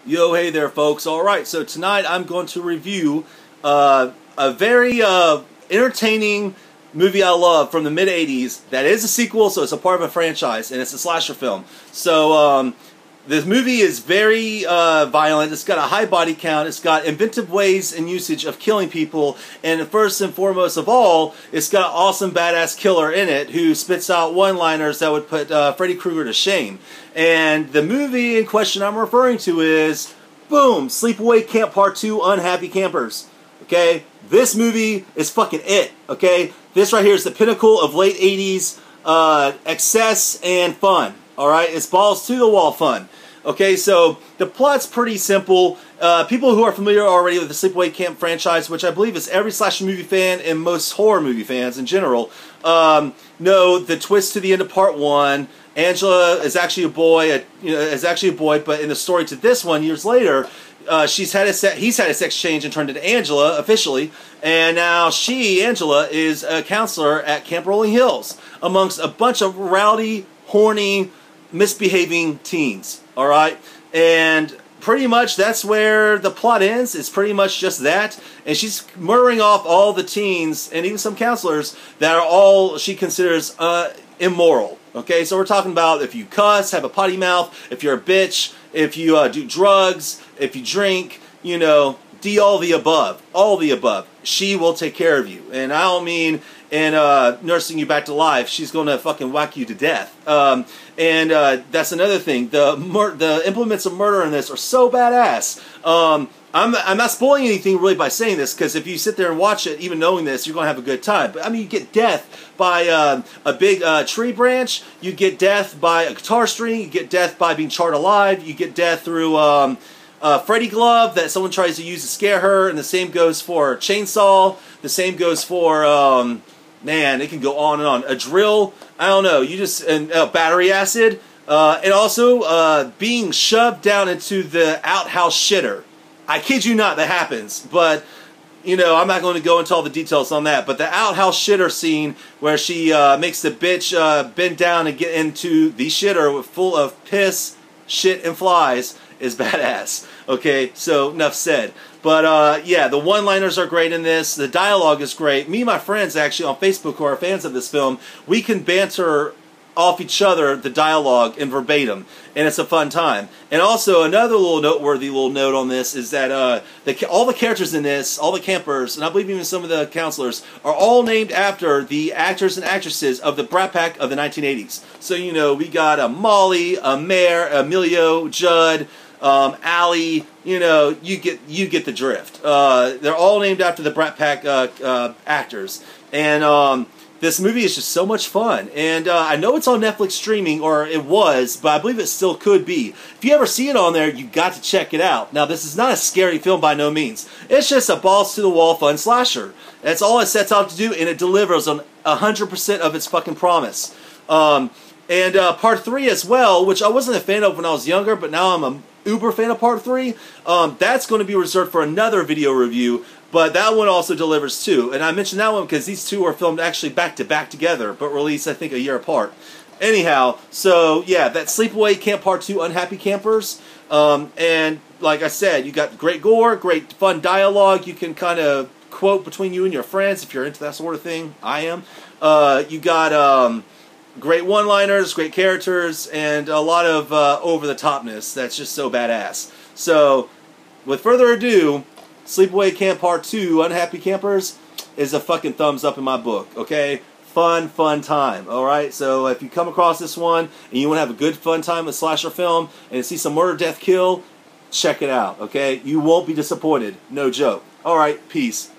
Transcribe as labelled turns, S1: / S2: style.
S1: Yo, hey there, folks. All right, so tonight I'm going to review a very entertaining movie I love from the mid-'80s that is a sequel, so it's a part of a franchise, and it's a slasher film. So this movie is very violent. It's got a high body count. It's got inventive ways and usage of killing people. And first and foremost of all, it's got an awesome badass killer in it who spits out one-liners that would put Freddy Krueger to shame. And the movie in question I'm referring to is, boom, Sleepaway Camp Part 2, Unhappy Campers. Okay? This movie is fucking it. Okay? This right here is the pinnacle of late 80s excess and fun. Alright? It's balls to the wall fun. Okay, so the plot's pretty simple. People who are familiar already with the Sleepaway Camp franchise, which I believe is every slasher movie fan and most horror movie fans in general, know the twist to the end of Part 1. Angela is actually a boy, but in the story to this one, years later, he's had a sex change and turned into Angela officially, and now Angela, is a counselor at Camp Rolling Hills amongst a bunch of rowdy, horny, misbehaving teens. All right, and pretty much that's where the plot ends. It's pretty much just that, and she's murdering off all the teens and even some counselors that are all she considers immoral. Okay, so we're talking about if you cuss, have a potty mouth, if you're a bitch, if you do drugs, if you drink, you know, all the above. She will take care of you, and I don't mean in nursing you back to life. She's going to fucking whack you to death. And that's another thing. The implements of murder in this are so badass. I'm not spoiling anything really by saying this, because if you sit there and watch it, even knowing this, you're going to have a good time. But I mean, you get death by a big tree branch. You get death by a guitar string. You get death by being charred alive. You get death through Freddy glove that someone tries to use to scare her. And the same goes for chainsaw. The same goes for man, it can go on and on. A drill. I don't know. And battery acid. And also being shoved down into the outhouse shitter. I kid you not, that happens, but, you know, I'm not going to go into all the details on that, but the outhouse shitter scene where she makes the bitch bend down and get into the shitter full of piss, shit, and flies is badass. Okay, so enough said. But, yeah, the one-liners are great in this. The dialogue is great. Me and my friends, actually, on Facebook who are fans of this film, we can banter off each other the dialogue in verbatim, and it's a fun time. And also another little noteworthy little note on this is that all the characters in this, all the campers, and I believe even some of the counselors, are all named after the actors and actresses of the Brat Pack of the 1980s. So, you know, we got Molly, Mare, Emilio, Judd, Allie, you know, you get the drift. They're all named after the Brat Pack actors. And this movie is just so much fun, and I know it's on Netflix streaming, or it was, but I believe it still could be. If you ever see it on there, you got to check it out. Now, this is not a scary film by no means. It's just a balls-to-the-wall fun slasher. That's all it sets out to do, and it delivers on 100% of its fucking promise. And Part 3 as well, which I wasn't a fan of when I was younger, but now I'm a uber fan of Part 3. That's going to be reserved for another video review. But that one also delivers too. And I mentioned that one because these two are filmed actually back-to-back together, but released, I think, a year apart. Anyhow, so yeah, that Sleepaway Camp Part 2, Unhappy Campers. And like I said, you got great gore, great fun dialogue. You can kind of quote between you and your friends if you're into that sort of thing. I am. You got great one-liners, great characters, and a lot of over-the-topness that's just so badass. So, with further ado, Sleepaway Camp Part 2, Unhappy Campers, is a fucking thumbs up in my book, okay? Fun time, alright? So if you come across this one, and you want to have a good fun time with slasher film, and see some murder, death, kill, check it out, okay? You won't be disappointed. No joke. Alright, peace.